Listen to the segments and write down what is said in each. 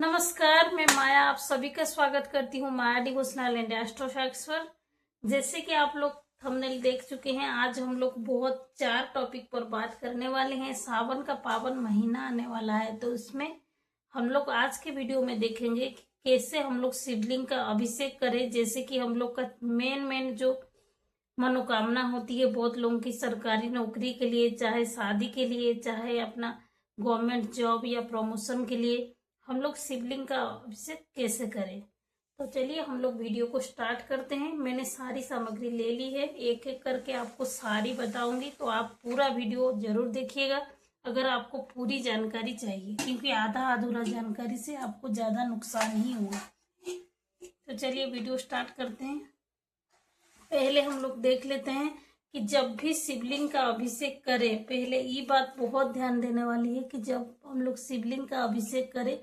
नमस्कार, मैं माया आप सभी का स्वागत करती हूँ माया डिवोशनल एंड एस्ट्रो फैक्ट्स पर। जैसे कि आप लोग थंबनेल देख चुके हैं, आज हम लोग बहुत 4 टॉपिक पर बात करने वाले हैं। सावन का पावन महीना आने वाला है, तो इसमें हम लोग आज के वीडियो में देखेंगे कि कैसे हम लोग शिवलिंग का अभिषेक करें। जैसे कि हम लोग का मेन जो मनोकामना होती है बहुत लोगों की, सरकारी नौकरी के लिए, चाहे शादी के लिए, चाहे अपना गवर्नमेंट जॉब या प्रमोशन के लिए, हम लोग शिवलिंग का अभिषेक कैसे करें। तो चलिए हम लोग वीडियो को स्टार्ट करते हैं। मैंने सारी सामग्री ले ली है, एक एक करके आपको सारी बताऊंगी, तो आप पूरा वीडियो जरूर देखिएगा अगर आपको पूरी जानकारी चाहिए, क्योंकि आधा अधूरा जानकारी से आपको ज्यादा नुकसान ही होगा। तो चलिए वीडियो स्टार्ट करते हैं। पहले हम लोग देख लेते हैं कि जब भी शिवलिंग का अभिषेक करें, पहले ये बात बहुत ध्यान देने वाली है कि जब हम लोग शिवलिंग का अभिषेक करें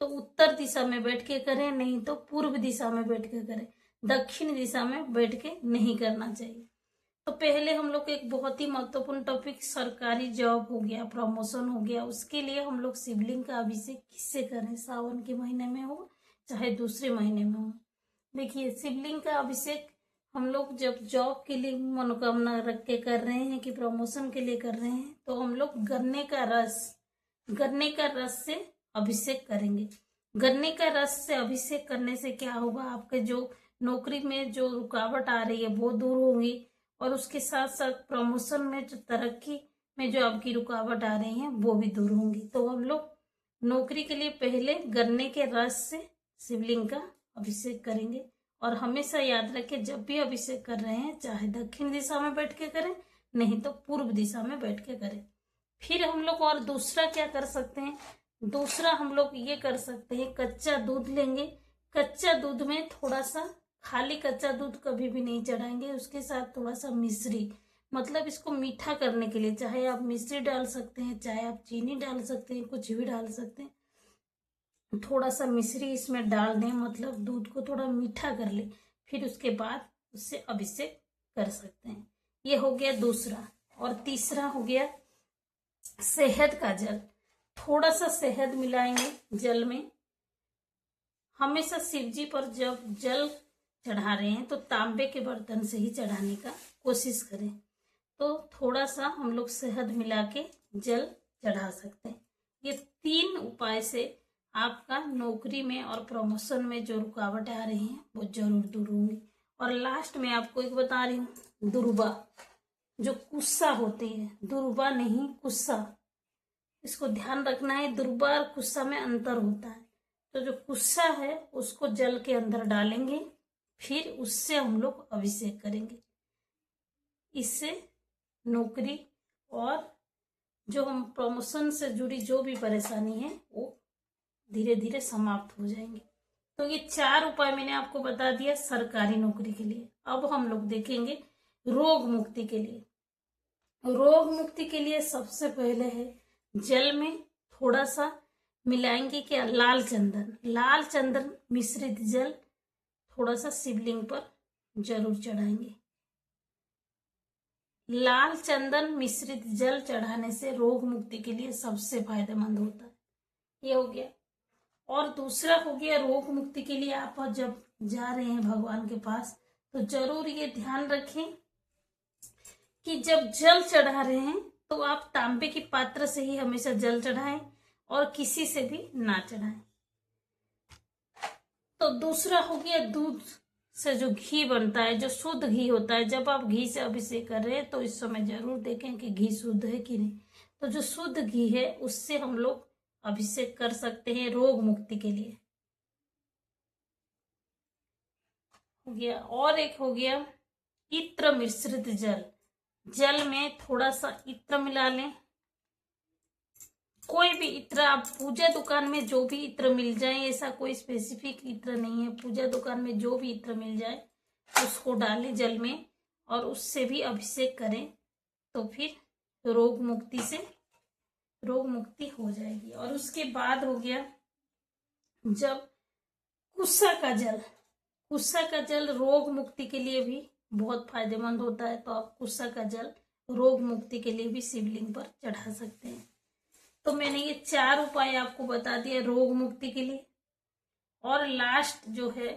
तो उत्तर दिशा में बैठ के करें, नहीं तो पूर्व दिशा में बैठ के करें। दक्षिण दिशा में बैठ के नहीं करना चाहिए। तो पहले हम लोग एक बहुत ही महत्वपूर्ण टॉपिक, सरकारी जॉब हो गया, प्रमोशन हो गया, उसके लिए हम लोग शिवलिंग का अभिषेक किससे करें, सावन के महीने में हो चाहे दूसरे महीने में हो। देखिए, शिवलिंग का अभिषेक हम लोग जब जॉब के लिए मनोकामना रख के कर रहे हैं कि प्रमोशन के लिए कर रहे हैं, तो हम लोग गन्ने का रस से अभिषेक करेंगे। गन्ने का रस से अभिषेक करने से क्या होगा, आपके जो नौकरी में जो रुकावट आ रही है वो दूर होगी, और उसके साथ साथ प्रमोशन में जो तरक्की में जो आपकी रुकावट आ रही है वो भी दूर होंगी। तो हम लोग नौकरी के लिए पहले गन्ने के रस से शिवलिंग का अभिषेक करेंगे। और हमेशा याद रखें, जब भी अभिषेक कर रहे हैं चाहे दक्षिण दिशा में बैठ के करें, नहीं तो पूर्व दिशा में बैठ के करें। फिर हम लोग और दूसरा क्या कर सकते हैं, दूसरा हम लोग ये कर सकते हैं, कच्चा दूध लेंगे। कच्चा दूध में थोड़ा सा, खाली कच्चा दूध कभी भी नहीं चढ़ाएंगे, उसके साथ थोड़ा सा मिश्री, मतलब इसको मीठा करने के लिए चाहे आप मिश्री डाल सकते हैं, चाहे आप चीनी डाल सकते हैं, कुछ भी डाल सकते हैं। थोड़ा सा मिश्री इसमें डाल दें, मतलब दूध को थोड़ा मीठा कर ले, फिर उसके बाद उससे अभिषेक कर सकते हैं। ये हो गया दूसरा। और तीसरा हो गया शहद का जल। थोड़ा सा शहद मिलाएंगे जल में। हमेशा शिव जी पर जब जल चढ़ा रहे हैं तो तांबे के बर्तन से ही चढ़ाने का कोशिश करें। तो थोड़ा सा हम लोग शहद मिला के जल चढ़ा सकते हैं। ये 3 उपाय से आपका नौकरी में और प्रमोशन में जो रुकावटें आ रही हैं वो जरूर दूर होंगी। और लास्ट में आपको एक बता रही हूँ, दुर्बा, जो कुस्सा होती है, दुर्बा नहीं कुस्सा, इसको ध्यान रखना है। दुर्बा और कुस्सा में अंतर होता है। तो जो कुस्सा है उसको जल के अंदर डालेंगे, फिर उससे हम लोग अभिषेक करेंगे। इससे नौकरी और जो हम प्रमोशन से जुड़ी जो भी परेशानी है वो धीरे धीरे समाप्त हो जाएंगे। तो ये 4 उपाय मैंने आपको बता दिया सरकारी नौकरी के लिए। अब हम लोग देखेंगे रोग मुक्ति के लिए। रोग मुक्ति के लिए सबसे पहले है, जल में थोड़ा सा मिलाएंगे क्या, लाल चंदन मिश्रित जल थोड़ा सा शिवलिंग पर जरूर चढ़ाएंगे। लाल चंदन मिश्रित जल चढ़ाने से रोग मुक्ति के लिए सबसे फायदेमंद होता है। ये हो गया। और दूसरा हो गया, रोग मुक्ति के लिए आप जब जा रहे हैं भगवान के पास तो जरूर ये ध्यान रखें कि जब जल चढ़ा रहे हैं तो आप तांबे की पात्र से ही हमेशा जल चढ़ाएं और किसी से भी ना चढ़ाएं। तो दूसरा हो गया, दूध से जो घी बनता है, जो शुद्ध घी होता है, जब आप घी से अभिषेक कर रहे हैं तो इस समय जरूर देखें कि घी शुद्ध है कि नहीं। तो जो शुद्ध घी है उससे हम लोग अभिषेक कर सकते हैं रोग मुक्ति के लिए। हो गया। और एक हो गया इत्र मिश्रित जल। जल में थोड़ा सा इत्र मिला लें, कोई भी इत्र, आप पूजा दुकान में जो भी इत्र मिल जाए, ऐसा कोई स्पेसिफिक इत्र नहीं है, पूजा दुकान में जो भी इत्र मिल जाए उसको डालें जल में और उससे भी अभिषेक करें, तो फिर रोग मुक्ति हो जाएगी। और उसके बाद हो गया, जब कुस्सा का जल रोग मुक्ति के लिए भी बहुत फायदेमंद होता है, तो आप कुस्सा का जल रोग मुक्ति के लिए भी शिवलिंग पर चढ़ा सकते हैं। तो मैंने ये 4 उपाय आपको बता दिए रोग मुक्ति के लिए। और लास्ट जो है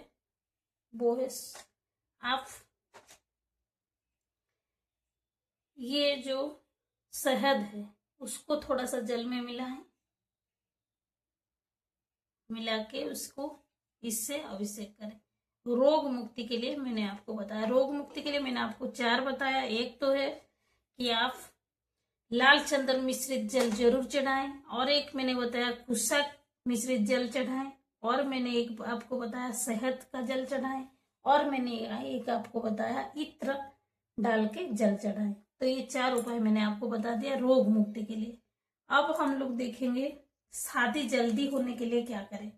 वो है आप ये जो शहद है उसको थोड़ा सा जल में मिलाएं, मिला के उसको इससे अभिषेक करें। रोग मुक्ति के लिए मैंने आपको बताया, रोग मुक्ति के लिए मैंने आपको 4 बताया। एक तो है कि आप लाल चंदन मिश्रित जल जरूर चढ़ाएं, और एक मैंने बताया कुशा मिश्रित जल चढ़ाएं, और मैंने एक आपको बताया शहद का जल चढ़ाएं, और मैंने एक आपको बताया इत्र डाल के जल चढ़ाएं। तो ये 4 उपाय मैंने आपको बता दिया रोग मुक्ति के लिए। अब हम लोग देखेंगे शादी जल्दी होने के लिए क्या करें।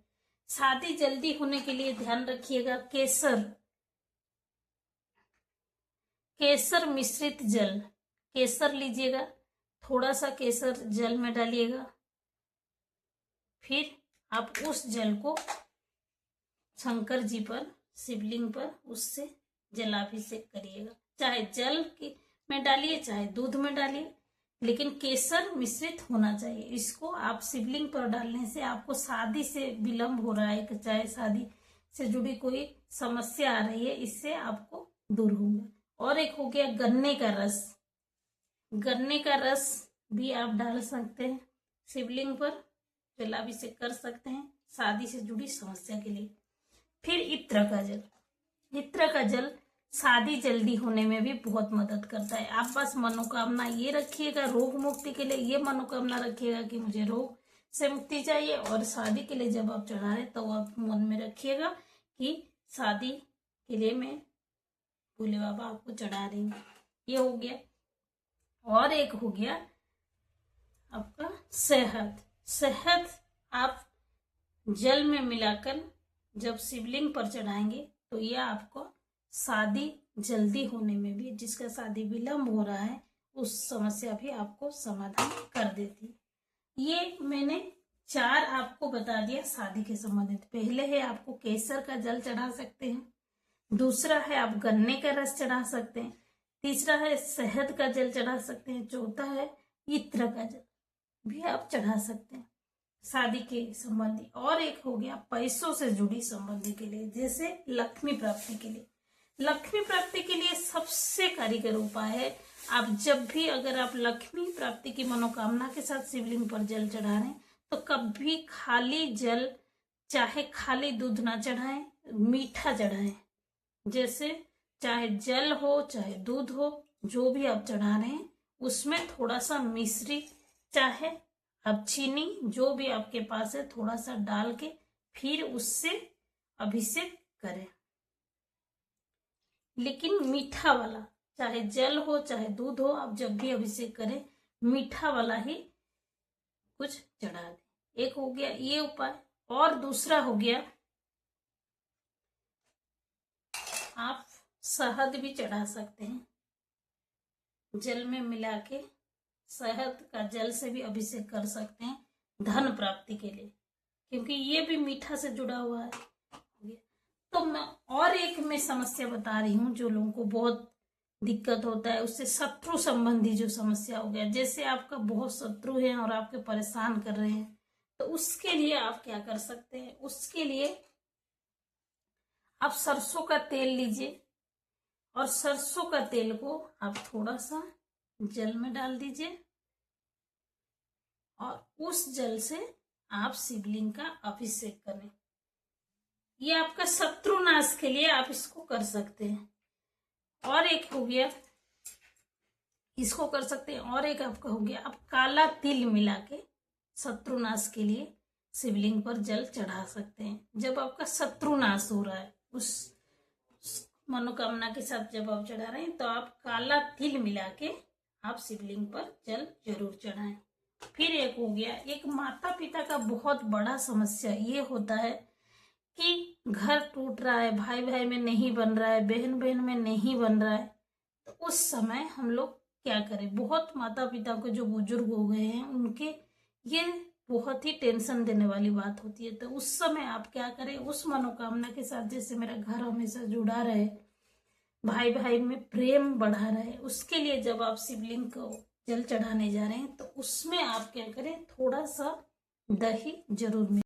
शादी जल्दी होने के लिए ध्यान रखिएगा केसर मिश्रित जल, केसर लीजिएगा, थोड़ा सा केसर जल में डालिएगा, फिर आप उस जल को शंकर जी पर, शिवलिंग पर उससे जलाभिषेक करिएगा। चाहे जल में डालिए चाहे दूध में डालिए, लेकिन केसर मिश्रित होना चाहिए। इसको आप शिवलिंग पर डालने से आपको शादी से विलंब हो रहा है, चाहे शादी से जुड़ी कोई समस्या आ रही है, इससे आपको दूर होगा। और एक हो गया गन्ने का रस, गन्ने का रस भी आप डाल सकते हैं शिवलिंग पर, जलाभिषेक कर सकते हैं शादी से जुड़ी समस्या के लिए। फिर इत्र का जल, इत्र का जल शादी जल्दी होने में भी बहुत मदद करता है। आप बस मनोकामना ये रखिएगा रोग मुक्ति के लिए, ये मनोकामना रखिएगा कि मुझे रोग से मुक्ति चाहिए, और शादी के लिए जब आप चढ़ा रहे तो आप मन में रखिएगा कि शादी के लिए मैं भोले बाबा आपको चढ़ा रही हूँ। ये हो गया। और एक हो गया आपका शहद, शहद आप जल में मिलाकर जब शिवलिंग पर चढ़ाएंगे तो यह आपको शादी जल्दी होने में भी, जिसका शादी विलंब हो रहा है, उस समस्या भी आपको समाधान कर देती। ये मैंने 4 आपको बता दिया शादी के संबंधित। पहले है आपको केसर का जल चढ़ा सकते हैं, दूसरा है आप गन्ने का रस चढ़ा सकते हैं, तीसरा है शहद का जल चढ़ा सकते हैं, चौथा है इत्र का जल भी आप चढ़ा सकते हैं शादी के संबंधी। और एक हो गया पैसों से जुड़ी संबंधी के लिए, जैसे लक्ष्मी प्राप्ति के लिए। लक्ष्मी प्राप्ति के लिए सबसे कारीगर उपाय है, आप जब भी अगर आप लक्ष्मी प्राप्ति की मनोकामना के साथ शिवलिंग पर जल चढ़ा रहे हैं तो कभी खाली जल, चाहे खाली दूध ना चढ़ाएं, मीठा चढ़ाएं। जैसे चाहे जल हो चाहे दूध हो, जो भी आप चढ़ा रहे हैं उसमें थोड़ा सा मिश्री, चाहे अब चीनी, जो भी आपके पास है, थोड़ा सा डाल के फिर उससे अभिषेक करें। लेकिन मीठा वाला, चाहे जल हो चाहे दूध हो, आप जब भी अभिषेक करें मीठा वाला ही कुछ चढ़ा दें। एक हो गया ये उपाय। और दूसरा हो गया आप शहद भी चढ़ा सकते हैं, जल में मिला के शहद का जल से भी अभिषेक कर सकते हैं धन प्राप्ति के लिए, क्योंकि ये भी मीठा से जुड़ा हुआ है। तो मैं और एक मैं समस्या बता रही हूँ जो लोगों को बहुत दिक्कत होता है, उससे शत्रु संबंधी जो समस्या हो गया, जैसे आपका बहुत शत्रु है और आपके परेशान कर रहे हैं, तो उसके लिए आप क्या कर सकते हैं। उसके लिए आप सरसों का तेल लीजिए, और सरसों का तेल को आप थोड़ा सा जल में डाल दीजिए, और उस जल से आप शिवलिंग का अभिषेक करें। ये आपका शत्रु नाश के लिए आप इसको कर सकते हैं। और एक हो गया, इसको कर सकते हैं। और एक आपका हो गया, आप काला तिल मिला के शत्रुनाश के लिए शिवलिंग पर जल चढ़ा सकते हैं। जब आपका शत्रुनाश हो रहा है, उस मनोकामना के साथ जब आप चढ़ा रहे हैं, तो आप काला तिल मिला के आप शिवलिंग पर जल जरूर चढ़ाएं। फिर एक हो गया, एक माता पिता का बहुत बड़ा समस्या ये होता है कि घर टूट रहा है, भाई भाई में नहीं बन रहा है, बहन बहन में नहीं बन रहा है, तो उस समय हम लोग क्या करें। बहुत माता पिता को जो बुजुर्ग हो गए हैं उनके ये बहुत ही टेंशन देने वाली बात होती है। तो उस समय आप क्या करें, उस मनोकामना के साथ, जैसे मेरा घर हमेशा जुड़ा रहे, भाई भाई में प्रेम बढ़ा रहे, उसके लिए जब आप शिवलिंग को जल चढ़ाने जा रहे हैं तो उसमें आप क्या करें, थोड़ा सा दही जरूर